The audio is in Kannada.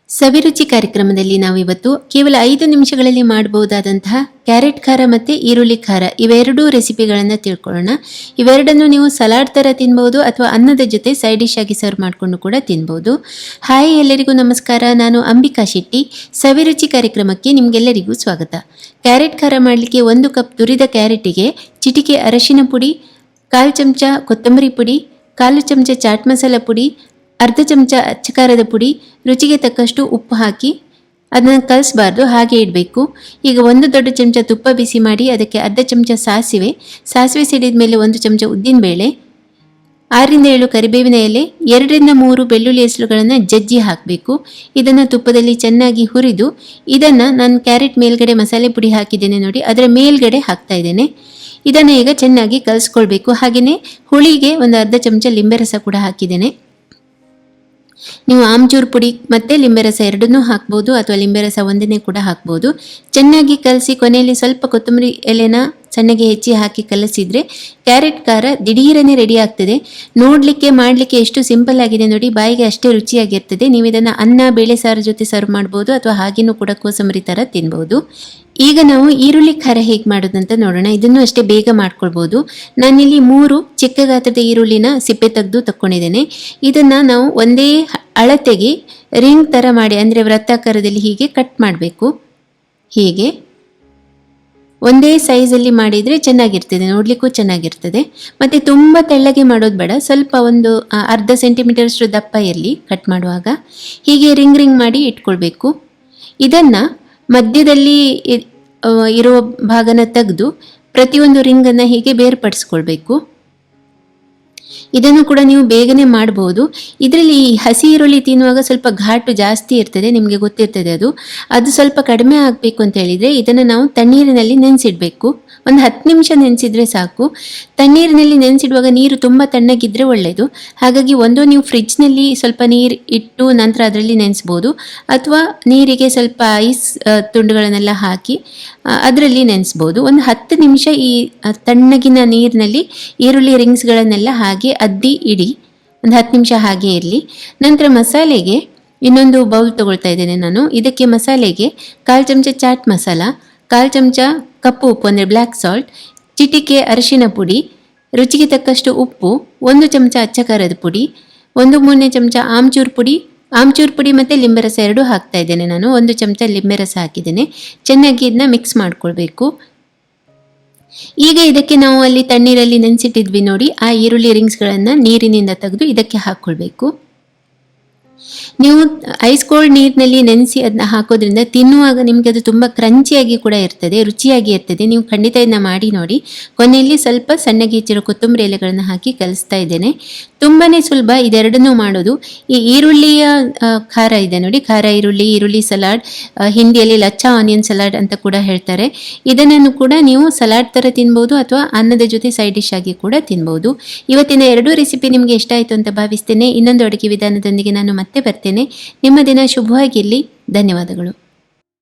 ಸವಿರುಚಿ ಕಾರ್ಯಕ್ರಮದಲ್ಲಿ ನಾವು ಇವತ್ತು ಕೇವಲ 5 ನಿಮಿಷಗಳಲ್ಲಿ ಮಾಡಬಹುದಾದಂತಹ ಕ್ಯಾರೆಟ್ ಖಾರ ಮತ್ತು ಈರುಳ್ಳಿ ಖಾರ ಇವೆರಡೂ ರೆಸಿಪಿಗಳನ್ನು ತಿಳ್ಕೊಳ್ಳೋಣ. ಇವೆರಡನ್ನು ನೀವು ಸಲಾಡ್ ಥರ ತಿನ್ಬೋದು ಅಥವಾ ಅನ್ನದ ಜೊತೆ ಸೈಡ್ ಡಿಶ್ ಆಗಿ ಸರ್ವ್ ಮಾಡಿಕೊಂಡು ಕೂಡ ತಿನ್ಬೋದು. ಹಾಯ್, ಎಲ್ಲರಿಗೂ ನಮಸ್ಕಾರ. ನಾನು ಅಂಬಿಕಾ ಶೆಟ್ಟಿ. ಸವಿರುಚಿ ಕಾರ್ಯಕ್ರಮಕ್ಕೆ ನಿಮಗೆಲ್ಲರಿಗೂ ಸ್ವಾಗತ. ಕ್ಯಾರೆಟ್ ಖಾರ ಮಾಡಲಿಕ್ಕೆ 1 ಕಪ್ ತುರಿದ ಕ್ಯಾರೆಟಿಗೆ ಚಿಟಿಕೆ ಅರಶಿನ ಪುಡಿ, 1/4 ಚಮಚ ಕೊತ್ತಂಬರಿ ಪುಡಿ, 1/4 ಚಮಚ ಚಾಟ್ ಮಸಾಲ ಪುಡಿ, ಅರ್ಧ ಚಮಚ ಅಚ್ಚಕಾರದ ಪುಡಿ, ರುಚಿಗೆ ತಕ್ಕಷ್ಟು ಉಪ್ಪು ಹಾಕಿ ಅದನ್ನು ಕಲಿಸಬಾರ್ದು, ಹಾಗೆ ಇಡಬೇಕು. ಈಗ 1 ದೊಡ್ಡ ಚಮಚ ತುಪ್ಪ ಬಿಸಿ ಮಾಡಿ ಅದಕ್ಕೆ ಅರ್ಧ ಚಮಚ ಸಾಸಿವೆ ಸಿಡಿದ ಮೇಲೆ 1 ಚಮಚ ಉದ್ದಿನಬೇಳೆ, 6 ರಿಂದ 7 ಕರಿಬೇವಿನ ಎಲೆ, 2 ರಿಂದ 3 ಬೆಳ್ಳುಳ್ಳಿ ಹೆಸರುಗಳನ್ನು ಜಜ್ಜಿ ಹಾಕಬೇಕು. ಇದನ್ನು ತುಪ್ಪದಲ್ಲಿ ಚೆನ್ನಾಗಿ ಹುರಿದು ಇದನ್ನು ನಾನು ಕ್ಯಾರೆಟ್ ಮೇಲ್ಗಡೆ ಮಸಾಲೆ ಪುಡಿ ಹಾಕಿದ್ದೇನೆ ನೋಡಿ, ಅದರ ಮೇಲ್ಗಡೆ ಹಾಕ್ತಾ ಇದ್ದೇನೆ. ಇದನ್ನು ಈಗ ಚೆನ್ನಾಗಿ ಕಲಿಸ್ಕೊಳ್ಬೇಕು. ಹಾಗೆಯೇ ಹುಳಿಗೆ 1 ಅರ್ಧ ಚಮಚ ಲಿಂಬೆ ರಸ ಕೂಡ ಹಾಕಿದ್ದೇನೆ. ನೀವು ಆಮ್ಚೂರ್ ಪುಡಿ ಮತ್ತು ಲಿಂಬೆ ರಸ ಎರಡನ್ನೂ ಹಾಕ್ಬೋದು ಅಥವಾ ಲಿಂಬೆ ರಸ ಒಂದನ್ನೇ ಕೂಡ ಹಾಕ್ಬೋದು. ಚೆನ್ನಾಗಿ ಕಲಸಿ ಕೊನೆಯಲ್ಲಿ ಸ್ವಲ್ಪ ಕೊತ್ತಂಬರಿ ಎಲೆನ ಸಣ್ಣಗೆ ಹೆಚ್ಚಿ ಹಾಕಿ ಕಲಸಿದರೆ ಕ್ಯಾರೆಟ್ ಖಾರ ದಿಢೀರನೇ ರೆಡಿ ಆಗ್ತದೆ. ನೋಡಲಿಕ್ಕೆ ಮಾಡಲಿಕ್ಕೆ ಎಷ್ಟು ಸಿಂಪಲ್ ಆಗಿದೆ ನೋಡಿ, ಬಾಯಿಗೆ ಅಷ್ಟೇ ರುಚಿಯಾಗಿರ್ತದೆ. ನೀವು ಇದನ್ನು ಅನ್ನ ಬೇಳೆ ಸಾರು ಜೊತೆ ಸರ್ವ್ ಮಾಡ್ಬೋದು ಅಥವಾ ಹಾಗೇನೂ ಕೂಡ ಕೋಸಂಬರಿ ಥರ ತಿನ್ಬೋದು. ಈಗ ನಾವು ಈರುಳ್ಳಿ ಖಾರ ಹೇಗೆ ಮಾಡೋದಂತ ನೋಡೋಣ. ಇದನ್ನು ಅಷ್ಟೇ ಬೇಗ ಮಾಡ್ಕೊಳ್ಬೋದು. ನಾನಿಲ್ಲಿ 3 ಚಿಕ್ಕ ಗಾತ್ರದ ಈರುಳ್ಳಿನ ಸಿಪ್ಪೆ ತೆಗೆದು ತಕ್ಕೊಂಡಿದ್ದೇನೆ. ಇದನ್ನು ನಾವು ಒಂದೇ ಅಳತೆಗೆ ರಿಂಗ್ ಥರ ಮಾಡಿ, ಅಂದರೆ ವೃತ್ತಾಕಾರದಲ್ಲಿ ಹೀಗೆ ಕಟ್ ಮಾಡಬೇಕು. ಹೀಗೆ ಒಂದೇ ಸೈಜಲ್ಲಿ ಮಾಡಿದರೆ ಚೆನ್ನಾಗಿರ್ತದೆ, ನೋಡಲಿಕ್ಕೂ ಚೆನ್ನಾಗಿರ್ತದೆ. ಮತ್ತು ತುಂಬ ತೆಳ್ಳಗೆ ಮಾಡೋದು ಬೇಡ, ಸ್ವಲ್ಪ ಒಂದು ಅರ್ಧ ಸೆಂಟಿಮೀಟರ್ಷ್ಟು ದಪ್ಪ ಇರಲಿ ಕಟ್ ಮಾಡುವಾಗ. ಹೀಗೆ ರಿಂಗ್ ಮಾಡಿ ಇಟ್ಕೊಳ್ಬೇಕು. ಇದನ್ನು ಮಧ್ಯದಲ್ಲಿ ಇರೋ ಭಾಗನ ತೆಗೆದು ಪ್ರತಿಯೊಂದು ರಿಂಗನ್ನು ಹೀಗೆ ಬೇರ್ಪಡಿಸ್ಕೊಳ್ಬೇಕು. ಇದನ್ನು ಕೂಡ ನೀವು ಬೇಗನೆ ಮಾಡಬಹುದು. ಇದರಲ್ಲಿ ಹಸಿ ಈರುಳ್ಳಿ ತಿನ್ನುವಾಗ ಸ್ವಲ್ಪ ಘಾಟು ಜಾಸ್ತಿ ಇರ್ತದೆ, ನಿಮಗೆ ಗೊತ್ತಿರ್ತದೆ. ಅದು ಸ್ವಲ್ಪ ಕಡಿಮೆ ಆಗಬೇಕು ಅಂತ ಹೇಳಿದರೆ ಇದನ್ನು ನಾವು ತಣ್ಣೀರಿನಲ್ಲಿ ನೆನೆಸಿಡಬೇಕು. ಒಂದು 10 ನಿಮಿಷ ನೆನೆಸಿದ್ರೆ ಸಾಕು. ತಣ್ಣೀರಿನಲ್ಲಿ ನೆನೆಸಿಡುವಾಗ ನೀರು ತುಂಬ ತಣ್ಣಗಿದ್ರೆ ಒಳ್ಳೆಯದು. ಹಾಗಾಗಿ ಒಂದು ನೀವು ಫ್ರಿಡ್ಜ್ನಲ್ಲಿ ಸ್ವಲ್ಪ ನೀರು ಇಟ್ಟು ನಂತರ ಅದರಲ್ಲಿ ನೆನೆಸ್ಬೋದು, ಅಥವಾ ನೀರಿಗೆ ಸ್ವಲ್ಪ ಐಸ್ ತುಂಡುಗಳನ್ನೆಲ್ಲ ಹಾಕಿ ಅದರಲ್ಲಿ ನೆನೆಸ್ಬೋದು. ಒಂದು 10 ನಿಮಿಷ ಈ ತಣ್ಣಗಿನ ನೀರಿನಲ್ಲಿ ಈರುಳ್ಳಿ ರಿಂಗ್ಸ್ಗಳನ್ನೆಲ್ಲ ಹಾಗೆ ಅದ್ದಿ ಇಡಿ. ಒಂದು 10 ನಿಮಿಷ ಹಾಗೆ ಇರಲಿ. ನಂತರ ಮಸಾಲೆಗೆ ಇನ್ನೊಂದು ಬೌಲ್ ತಗೊಳ್ತಾ ಇದ್ದೇನೆ ನಾನು. ಇದಕ್ಕೆ ಮಸಾಲೆಗೆ 1/4 ಚಮಚ ಚಾಟ್ ಮಸಾಲ, 1/4 ಚಮಚ ಕಪ್ಪು ಉಪ್ಪು ಅಂದರೆ ಬ್ಲ್ಯಾಕ್ ಸಾಲ್ಟ್, ಚಿಟಿಕೆ ಅರಿಶಿನ ಪುಡಿ, ರುಚಿಗೆ ತಕ್ಕಷ್ಟು ಉಪ್ಪು, 1 ಚಮಚ ಅಚ್ಚಕಾರದ ಪುಡಿ, 1/3 ಚಮಚ ಆಮ್ಚೂರ್ ಪುಡಿ ಮತ್ತು ಲಿಂಬೆ ರಸ ಎರಡೂ ಹಾಕ್ತಾ ಇದ್ದೇನೆ ನಾನು. 1 ಚಮಚ ಲಿಂಬೆ ರಸ ಹಾಕಿದ್ದೇನೆ. ಚೆನ್ನಾಗಿ ಇದನ್ನ ಮಿಕ್ಸ್ ಮಾಡ್ಕೊಳ್ಬೇಕು. ಈಗ ಇದಕ್ಕೆ ನಾವು ಅಲ್ಲಿ ತಣ್ಣೀರಲ್ಲಿ ನೆನೆಸಿಟ್ಟಿದ್ವಿ ನೋಡಿ, ಆ ಈರುಳ್ಳಿ ರಿಂಗ್ಸ್ಗಳನ್ನು ನೀರಿನಿಂದ ತೆಗೆದು ಇದಕ್ಕೆ ಹಾಕ್ಕೊಳ್ಬೇಕು. ನೀವು ಐಸ್ ಕೋಲ್ಡ್ ನೀರಿನಲ್ಲಿ ನೆನೆಸಿ ಅದನ್ನ ಹಾಕೋದ್ರಿಂದ ತಿನ್ನುವಾಗ ನಿಮಗೆ ಅದು ತುಂಬ ಕ್ರಂಚಿಯಾಗಿ ಕೂಡ ಇರ್ತದೆ, ರುಚಿಯಾಗಿ ಇರ್ತದೆ. ನೀವು ಖಂಡಿತ ಇದನ್ನ ಮಾಡಿ ನೋಡಿ. ಕೊನೆಯಲ್ಲಿ ಸ್ವಲ್ಪ ಸಣ್ಣಗೆ ಹೆಚ್ಚಿರೋ ಕೊತ್ತಂಬರಿ ಎಲೆಗಳನ್ನು ಹಾಕಿ ಕಲಿಸ್ತಾ ಇದ್ದೇನೆ. ತುಂಬಾ ಸುಲಭ ಇದೆರಡನ್ನೂ ಮಾಡೋದು. ಈ ಈರುಳ್ಳಿಯ ಖಾರ ಇದೆ ನೋಡಿ, ಖಾರ ಈರುಳ್ಳಿ ಸಲಾಡ್, ಹಿಂದಿಯಲ್ಲಿ ಲಚ್ಚಾ ಆನಿಯನ್ ಸಲಾಡ್ ಅಂತ ಕೂಡ ಹೇಳ್ತಾರೆ. ಇದನ್ನು ಕೂಡ ನೀವು ಸಲಾಡ್ ಥರ ತಿನ್ಬೋದು ಅಥವಾ ಅನ್ನದ ಜೊತೆ ಸೈಡ್ ಡಿಶ್ ಆಗಿ ಕೂಡ ತಿನ್ಬೋದು. ಇವತ್ತಿನ 2 ರೆಸಿಪಿ ನಿಮಗೆ ಇಷ್ಟ ಆಯಿತು ಅಂತ ಭಾವಿಸ್ತೇನೆ. ಇನ್ನೊಂದು ಅಡುಗೆ ವಿಧಾನದೊಂದಿಗೆ ನಾನು ಮತ್ತೆ ಬರ್ತೇನೆ. ನಿಮ್ಮ ದಿನ ಶುಭವಾಗಿರಲಿ. ಧನ್ಯವಾದಗಳು.